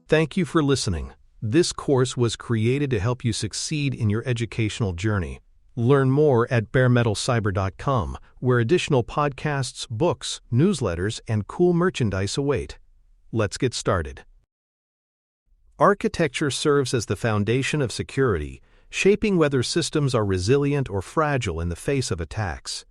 Thank you for listening. This course was created to help you succeed in your educational journey. Learn more at baremetalcyber.com, where additional podcasts, books, newsletters, and cool merchandise await. Let's get started. Architecture serves as the foundation of security, shaping whether systems are resilient or fragile in the face of attacks.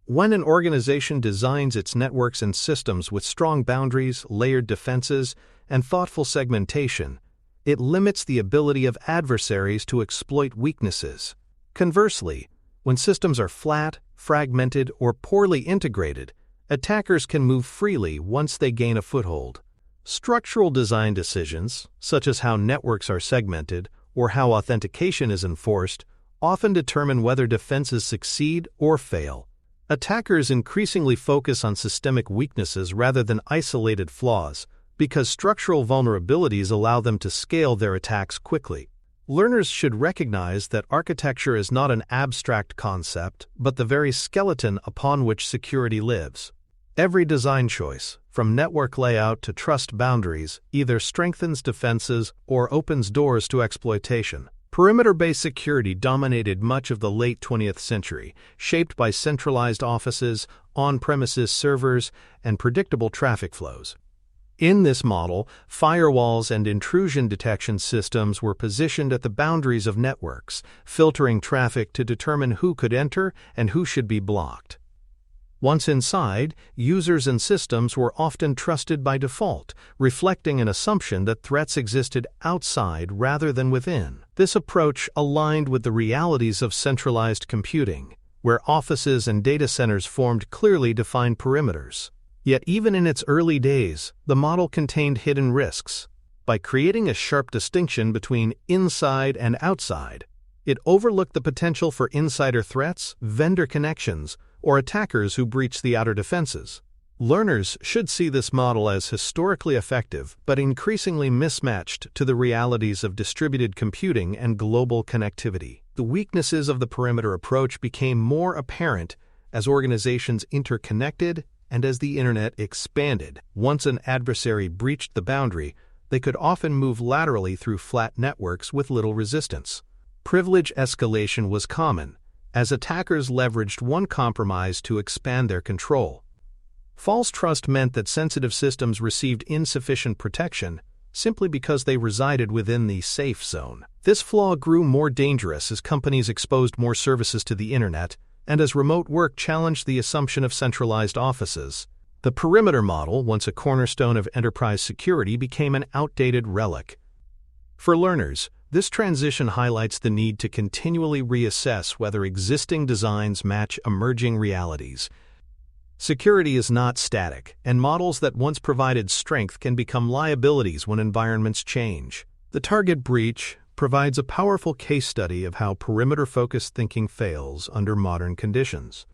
When an organization designs its networks and systems with strong boundaries, layered defenses, and thoughtful segmentation, it limits the ability of adversaries to exploit weaknesses. Conversely, when systems are flat, fragmented, or poorly integrated, attackers can move freely once they gain a foothold. Structural design decisions, such as how networks are segmented or how authentication is enforced, often determine whether defenses succeed or fail. Attackers increasingly focus on systemic weaknesses rather than isolated flaws, because structural vulnerabilities allow them to scale their attacks quickly. Learners should recognize that architecture is not an abstract concept, but the very skeleton upon which security lives. Every design choice, from network layout to trust boundaries, either strengthens defenses or opens doors to exploitation. Perimeter-based security dominated much of the late 20th century, shaped by centralized offices, on-premises servers, and predictable traffic flows. In this model, firewalls and intrusion detection systems were positioned at the boundaries of networks, filtering traffic to determine who could enter and who should be blocked. Once inside, users and systems were often trusted by default, reflecting an assumption that threats existed outside rather than within. This approach aligned with the realities of centralized computing, where offices and data centers formed clearly defined perimeters. Yet even in its early days, the model contained hidden risks. By creating a sharp distinction between inside and outside, it overlooked the potential for insider threats, vendor connections, or attackers who breach the outer defenses. Learners should see this model as historically effective but increasingly mismatched to the realities of distributed computing and global connectivity. The weaknesses of the perimeter approach became more apparent as organizations interconnected and as the internet expanded. Once an adversary breached the boundary, they could often move laterally through flat networks with little resistance. Privilege escalation was common, as attackers leveraged one compromise to expand their control. False trust meant that sensitive systems received insufficient protection simply because they resided within the safe zone. This flaw grew more dangerous as companies exposed more services to the internet and as remote work challenged the assumption of centralized offices. The perimeter model, once a cornerstone of enterprise security, became an outdated relic. For learners, this transition highlights the need to continually reassess whether existing designs match emerging realities. Security is not static, and models that once provided strength can become liabilities when environments change. The Target breach provides a powerful case study of how perimeter-focused thinking fails under modern conditions.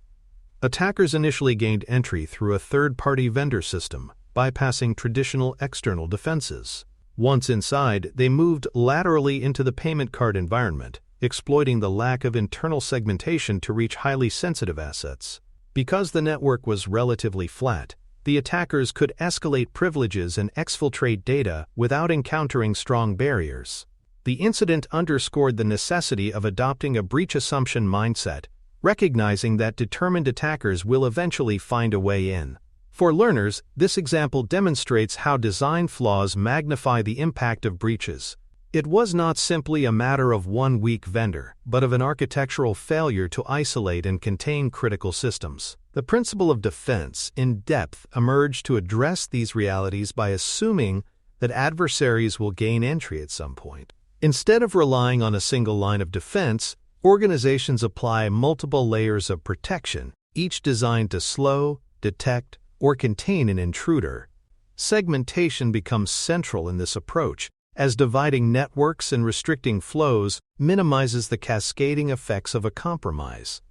Attackers initially gained entry through a third-party vendor system, bypassing traditional external defenses. Once inside, they moved laterally into the payment card environment, exploiting the lack of internal segmentation to reach highly sensitive assets. Because the network was relatively flat, the attackers could escalate privileges and exfiltrate data without encountering strong barriers. The incident underscored the necessity of adopting a breach assumption mindset, recognizing that determined attackers will eventually find a way in. For learners, this example demonstrates how design flaws magnify the impact of breaches. It was not simply a matter of one weak vendor, but of an architectural failure to isolate and contain critical systems. The principle of defense in depth emerged to address these realities by assuming that adversaries will gain entry at some point. Instead of relying on a single line of defense, organizations apply multiple layers of protection, each designed to slow, detect, or contain an intruder. Segmentation becomes central in this approach, as dividing networks and restricting flows minimizes the cascading effects of a compromise.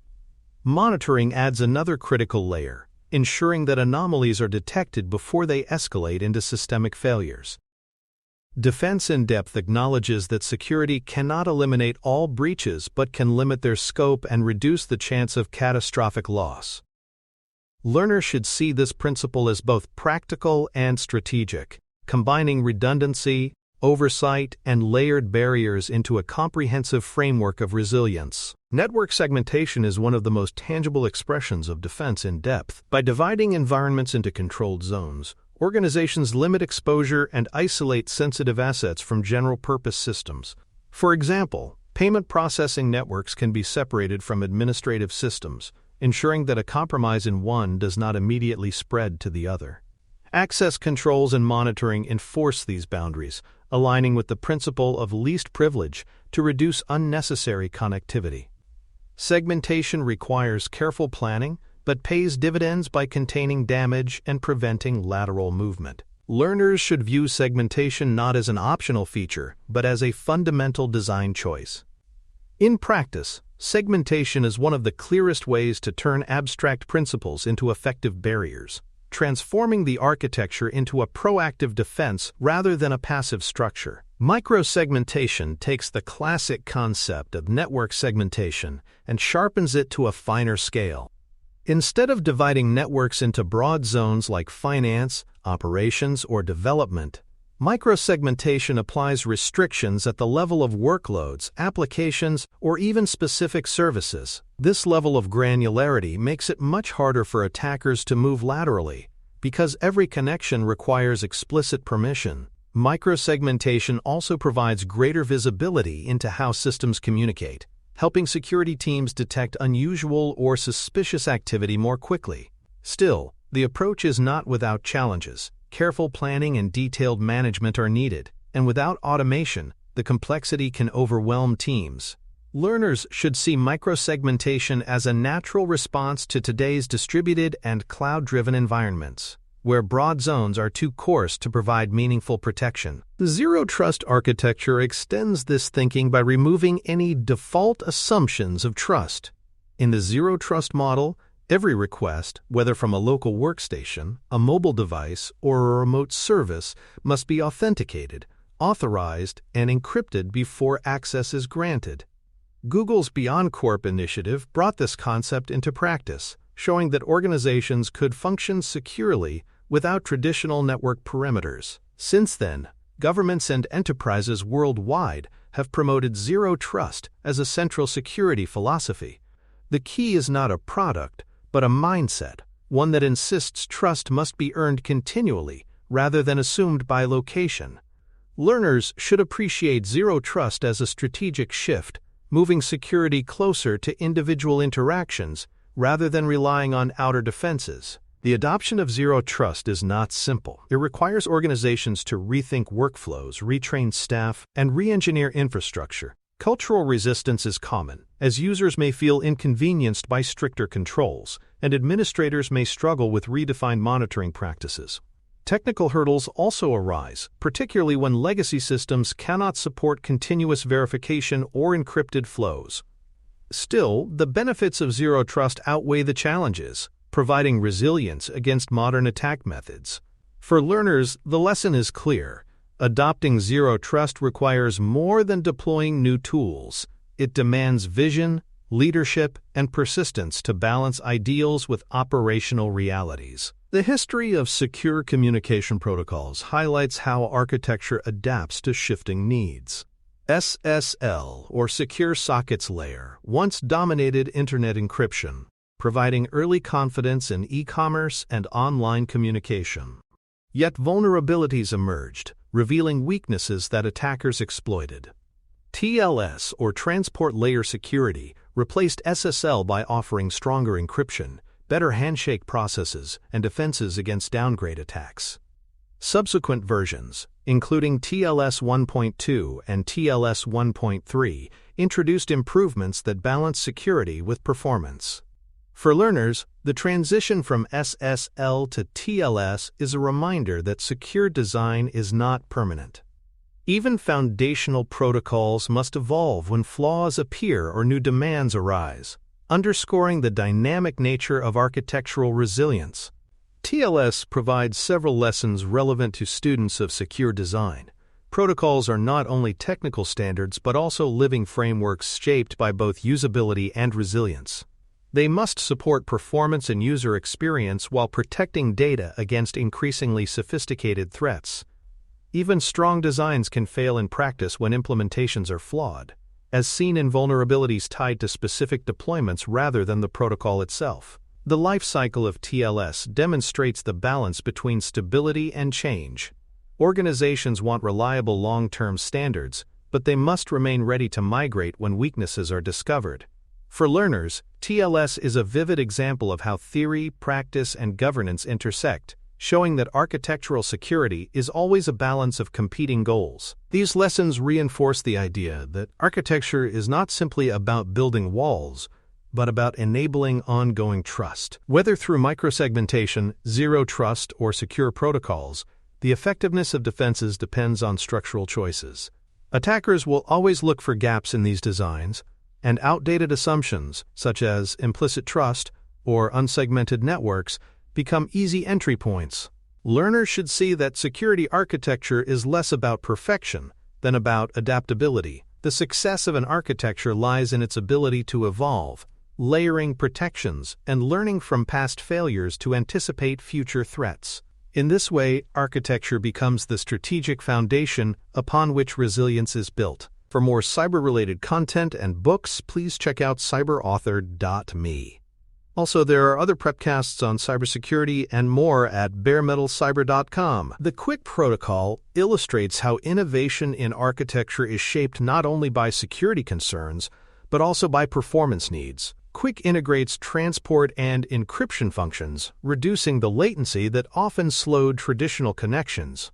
Monitoring adds another critical layer, ensuring that anomalies are detected before they escalate into systemic failures. Defense in depth acknowledges that security cannot eliminate all breaches but can limit their scope and reduce the chance of catastrophic loss. Learners should see this principle as both practical and strategic, combining redundancy, oversight, and layered barriers into a comprehensive framework of resilience. Network segmentation is one of the most tangible expressions of defense in depth. By dividing environments into controlled zones, organizations limit exposure and isolate sensitive assets from general-purpose systems. For example, payment processing networks can be separated from administrative systems, ensuring that a compromise in one does not immediately spread to the other. Access controls and monitoring enforce these boundaries, aligning with the principle of least privilege to reduce unnecessary connectivity. Segmentation requires careful planning, but pays dividends by containing damage and preventing lateral movement. Learners should view segmentation not as an optional feature, but as a fundamental design choice. In practice, segmentation is one of the clearest ways to turn abstract principles into effective barriers, transforming the architecture into a proactive defense rather than a passive structure. Microsegmentation takes the classic concept of network segmentation and sharpens it to a finer scale. Instead of dividing networks into broad zones like finance, operations, or development, microsegmentation applies restrictions at the level of workloads, applications, or even specific services. This level of granularity makes it much harder for attackers to move laterally, because every connection requires explicit permission. Microsegmentation also provides greater visibility into how systems communicate, helping security teams detect unusual or suspicious activity more quickly. Still, the approach is not without challenges. Careful planning and detailed management are needed, and without automation, the complexity can overwhelm teams. Learners should see microsegmentation as a natural response to today's distributed and cloud-driven environments, where broad zones are too coarse to provide meaningful protection. The zero-trust architecture extends this thinking by removing any default assumptions of trust. In the zero-trust model, every request, whether from a local workstation, a mobile device, or a remote service, must be authenticated, authorized, and encrypted before access is granted. Google's BeyondCorp initiative brought this concept into practice, showing that organizations could function securely without traditional network perimeters. Since then, governments and enterprises worldwide have promoted zero trust as a central security philosophy. The key is not a product, but a mindset, one that insists trust must be earned continually rather than assumed by location. Learners should appreciate zero trust as a strategic shift, moving security closer to individual interactions rather than relying on outer defenses. The adoption of zero trust is not simple. It requires organizations to rethink workflows, retrain staff, and re-engineer infrastructure. Cultural resistance is common, as users may feel inconvenienced by stricter controls, and administrators may struggle with redefined monitoring practices. Technical hurdles also arise, particularly when legacy systems cannot support continuous verification or encrypted flows. Still, the benefits of zero trust outweigh the challenges, providing resilience against modern attack methods. For learners, the lesson is clear. Adopting zero trust requires more than deploying new tools. It demands vision, leadership, and persistence to balance ideals with operational realities. The history of secure communication protocols highlights how architecture adapts to shifting needs. SSL, or Secure Sockets Layer, once dominated Internet encryption, providing early confidence in e-commerce and online communication. Yet vulnerabilities emerged, revealing weaknesses that attackers exploited. TLS, or Transport Layer Security, replaced SSL by offering stronger encryption, better handshake processes, and defenses against downgrade attacks. Subsequent versions, including TLS 1.2 and TLS 1.3, introduced improvements that balance security with performance. For learners, the transition from SSL to TLS is a reminder that secure design is not permanent. Even foundational protocols must evolve when flaws appear or new demands arise, underscoring the dynamic nature of architectural resilience. TLS provides several lessons relevant to students of secure design. Protocols are not only technical standards but also living frameworks shaped by both usability and resilience. They must support performance and user experience while protecting data against increasingly sophisticated threats. Even strong designs can fail in practice when implementations are flawed, as seen in vulnerabilities tied to specific deployments rather than the protocol itself. The life cycle of TLS demonstrates the balance between stability and change. Organizations want reliable long-term standards, but they must remain ready to migrate when weaknesses are discovered. For learners, TLS is a vivid example of how theory, practice, and governance intersect, showing that architectural security is always a balance of competing goals. These lessons reinforce the idea that architecture is not simply about building walls, but about enabling ongoing trust. Whether through microsegmentation, zero trust, or secure protocols, the effectiveness of defenses depends on structural choices. Attackers will always look for gaps in these designs, and outdated assumptions, such as implicit trust or unsegmented networks, become easy entry points. Learners should see that security architecture is less about perfection than about adaptability. The success of an architecture lies in its ability to evolve, layering protections, and learning from past failures to anticipate future threats. In this way, architecture becomes the strategic foundation upon which resilience is built. For more cyber-related content and books, please check out cyberauthor.me. Also, there are other prepcasts on cybersecurity and more at baremetalcyber.com. The QUIC protocol illustrates how innovation in architecture is shaped not only by security concerns, but also by performance needs. QUIC integrates transport and encryption functions, reducing the latency that often slowed traditional connections.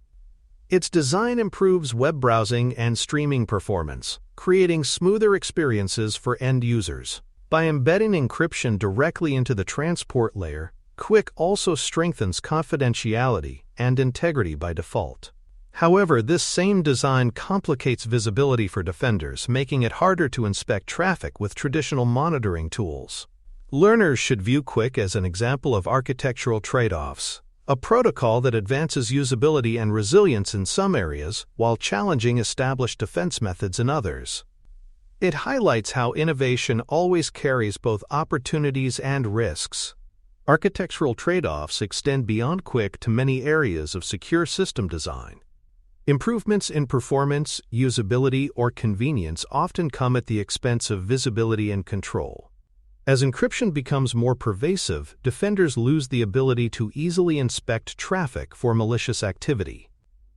Its design improves web browsing and streaming performance, creating smoother experiences for end users. By embedding encryption directly into the transport layer, QUIC also strengthens confidentiality and integrity by default. However, this same design complicates visibility for defenders, making it harder to inspect traffic with traditional monitoring tools. Learners should view QUIC as an example of architectural trade-offs, a protocol that advances usability and resilience in some areas while challenging established defense methods in others. It highlights how innovation always carries both opportunities and risks. Architectural trade-offs extend beyond QUIC to many areas of secure system design. Improvements in performance, usability, or convenience often come at the expense of visibility and control. As encryption becomes more pervasive, defenders lose the ability to easily inspect traffic for malicious activity.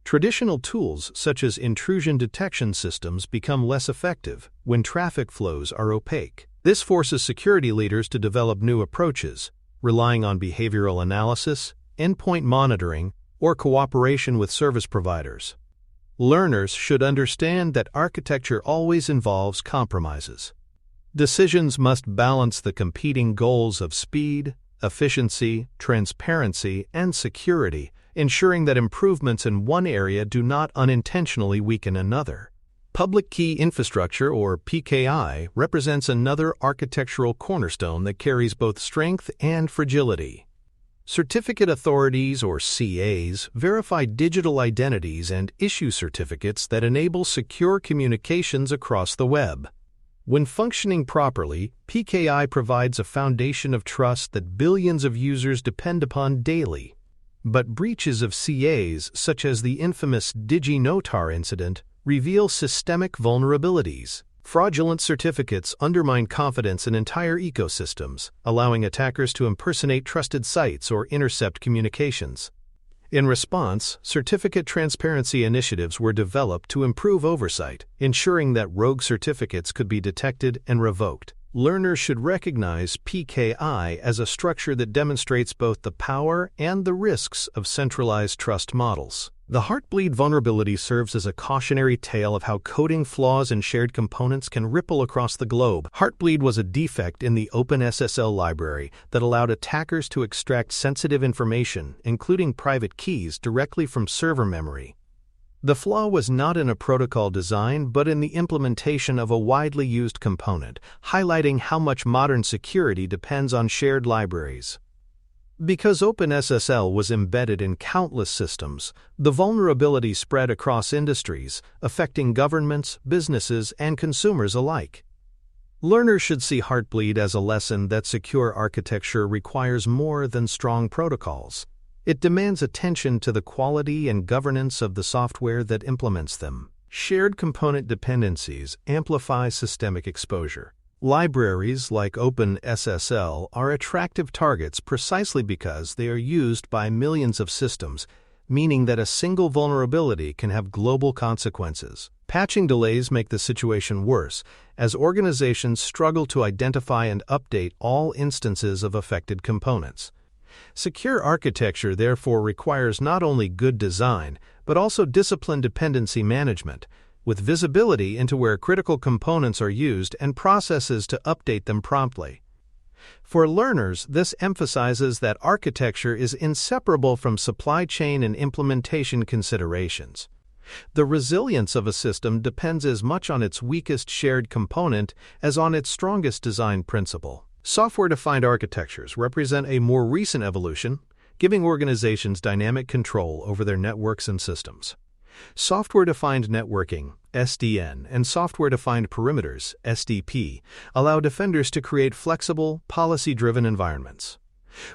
Traditional tools such as intrusion detection systems become less effective when traffic flows are opaque. This forces security leaders to develop new approaches, relying on behavioral analysis, endpoint monitoring, or cooperation with service providers. Learners should understand that architecture always involves compromises. Decisions must balance the competing goals of speed, efficiency, transparency, and security, ensuring that improvements in one area do not unintentionally weaken another. Public Key Infrastructure, or PKI, represents another architectural cornerstone that carries both strength and fragility. Certificate authorities, or CAs, verify digital identities and issue certificates that enable secure communications across the web. When functioning properly, PKI provides a foundation of trust that billions of users depend upon daily. But breaches of CAs, such as the infamous DigiNotar incident, reveal systemic vulnerabilities. Fraudulent certificates undermine confidence in entire ecosystems, allowing attackers to impersonate trusted sites or intercept communications. In response, certificate transparency initiatives were developed to improve oversight, ensuring that rogue certificates could be detected and revoked. Learners should recognize PKI as a structure that demonstrates both the power and the risks of centralized trust models. The Heartbleed vulnerability serves as a cautionary tale of how coding flaws in shared components can ripple across the globe. Heartbleed was a defect in the OpenSSL library that allowed attackers to extract sensitive information, including private keys, directly from server memory. The flaw was not in a protocol design, but in the implementation of a widely used component, highlighting how much modern security depends on shared libraries. Because OpenSSL was embedded in countless systems, the vulnerability spread across industries, affecting governments, businesses, and consumers alike. Learners should see Heartbleed as a lesson that secure architecture requires more than strong protocols. It demands attention to the quality and governance of the software that implements them. Shared component dependencies amplify systemic exposure. Libraries like OpenSSL are attractive targets precisely because they are used by millions of systems, meaning that a single vulnerability can have global consequences. Patching delays make the situation worse, as organizations struggle to identify and update all instances of affected components. Secure architecture therefore requires not only good design, but also disciplined dependency management, with visibility into where critical components are used and processes to update them promptly. For learners, this emphasizes that architecture is inseparable from supply chain and implementation considerations. The resilience of a system depends as much on its weakest shared component as on its strongest design principle. Software-defined architectures represent a more recent evolution, giving organizations dynamic control over their networks and systems. Software-defined networking, SDN, and software-defined perimeters, SDP, allow defenders to create flexible, policy-driven environments.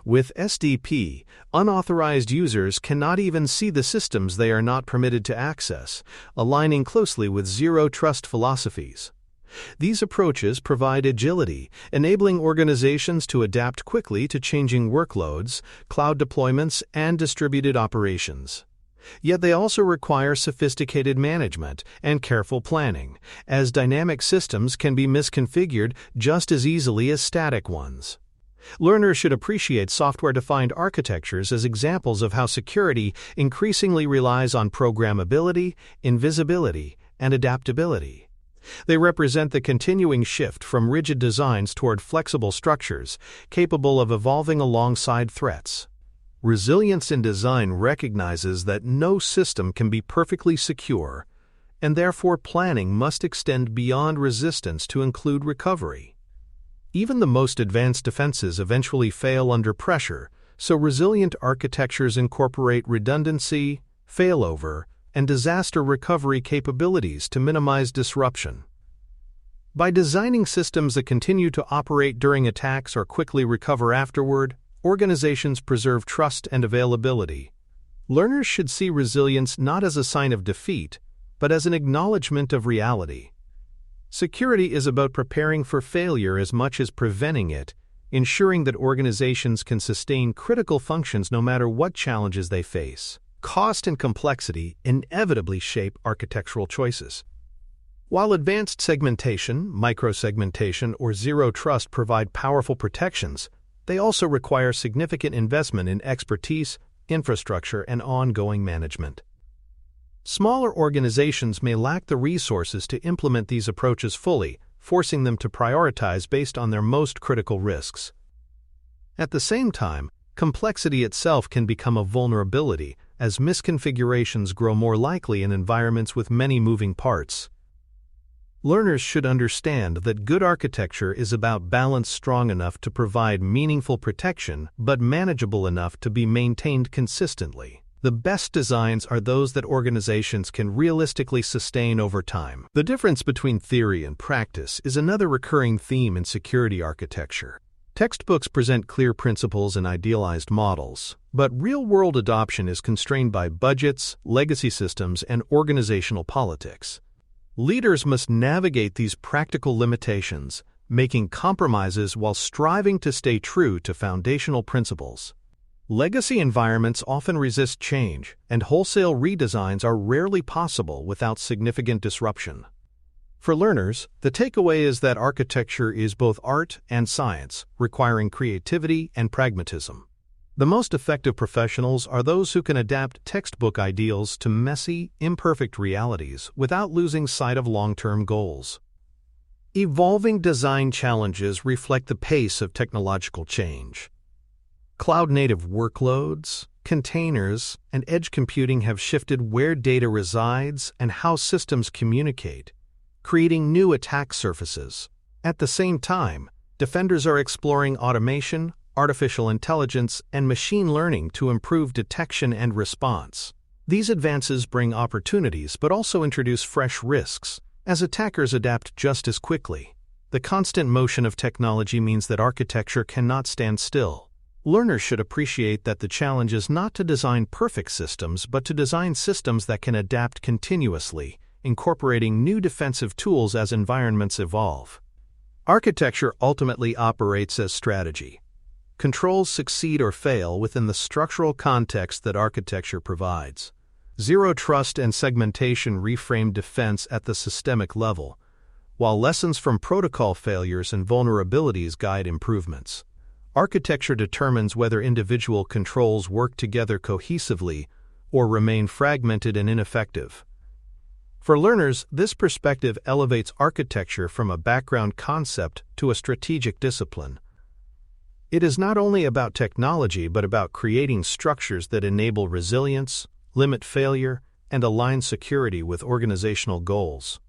With SDP, unauthorized users cannot even see the systems they are not permitted to access, aligning closely with zero-trust philosophies. These approaches provide agility, enabling organizations to adapt quickly to changing workloads, cloud deployments, and distributed operations. Yet they also require sophisticated management and careful planning, as dynamic systems can be misconfigured just as easily as static ones. Learners should appreciate software-defined architectures as examples of how security increasingly relies on programmability, invisibility, and adaptability. They represent the continuing shift from rigid designs toward flexible structures, capable of evolving alongside threats. Resilience in design recognizes that no system can be perfectly secure, and therefore planning must extend beyond resistance to include recovery. Even the most advanced defenses eventually fail under pressure, so resilient architectures incorporate redundancy, failover, and disaster recovery capabilities to minimize disruption. By designing systems that continue to operate during attacks or quickly recover afterward, organizations preserve trust and availability. Learners should see resilience not as a sign of defeat, but as an acknowledgement of reality. Security is about preparing for failure as much as preventing it, ensuring that organizations can sustain critical functions no matter what challenges they face. Cost and complexity inevitably shape architectural choices. While advanced segmentation, microsegmentation, or zero trust provide powerful protections, they also require significant investment in expertise, infrastructure, and ongoing management. Smaller organizations may lack the resources to implement these approaches fully, forcing them to prioritize based on their most critical risks. At the same time, complexity itself can become a vulnerability as misconfigurations grow more likely in environments with many moving parts. Learners should understand that good architecture is about balance strong enough to provide meaningful protection but manageable enough to be maintained consistently. The best designs are those that organizations can realistically sustain over time. The difference between theory and practice is another recurring theme in security architecture. Textbooks present clear principles and idealized models, but real-world adoption is constrained by budgets, legacy systems, and organizational politics. Leaders must navigate these practical limitations, making compromises while striving to stay true to foundational principles. Legacy environments often resist change, and wholesale redesigns are rarely possible without significant disruption. For learners, the takeaway is that architecture is both art and science, requiring creativity and pragmatism. The most effective professionals are those who can adapt textbook ideals to messy, imperfect realities without losing sight of long-term goals. Evolving design challenges reflect the pace of technological change. Cloud-native workloads, containers, and edge computing have shifted where data resides and how systems communicate, creating new attack surfaces. At the same time, defenders are exploring automation, artificial intelligence, and machine learning to improve detection and response. These advances bring opportunities but also introduce fresh risks, as attackers adapt just as quickly. The constant motion of technology means that architecture cannot stand still. Learners should appreciate that the challenge is not to design perfect systems, but to design systems that can adapt continuously, incorporating new defensive tools as environments evolve. Architecture ultimately operates as strategy. Controls succeed or fail within the structural context that architecture provides. Zero trust and segmentation reframe defense at the systemic level, while lessons from protocol failures and vulnerabilities guide improvements. Architecture determines whether individual controls work together cohesively or remain fragmented and ineffective. For learners, this perspective elevates architecture from a background concept to a strategic discipline. It is not only about technology but about creating structures that enable resilience, limit failure, and align security with organizational goals.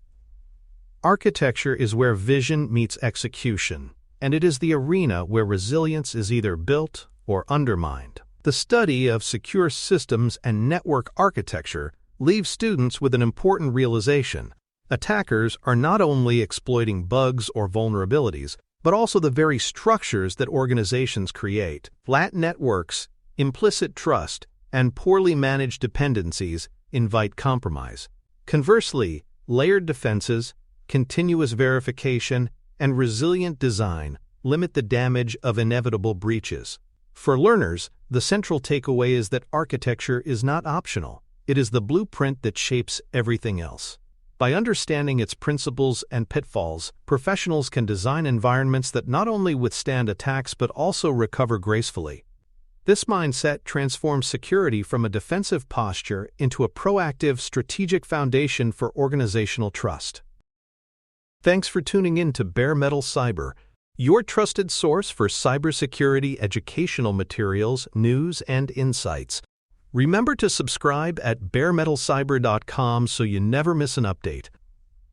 Architecture is where vision meets execution, and it is the arena where resilience is either built or undermined. The study of secure systems and network architecture leaves students with an important realization. Attackers are not only exploiting bugs or vulnerabilities, but also the very structures that organizations create. Flat networks, implicit trust, and poorly managed dependencies invite compromise. Conversely, layered defenses, continuous verification, and resilient design limit the damage of inevitable breaches. For learners, the central takeaway is that architecture is not optional. It is the blueprint that shapes everything else. By understanding its principles and pitfalls, professionals can design environments that not only withstand attacks but also recover gracefully. This mindset transforms security from a defensive posture into a proactive, strategic foundation for organizational trust. Thanks for tuning in to Bare Metal Cyber, your trusted source for cybersecurity educational materials, news, and insights. Remember to subscribe at baremetalcyber.com so you never miss an update.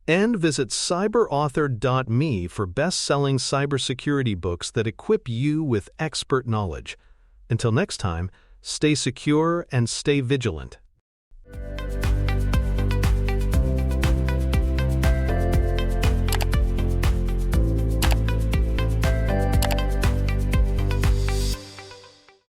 And visit cyberauthor.me for best-selling cybersecurity books that equip you with expert knowledge. Until next time, stay secure and stay vigilant.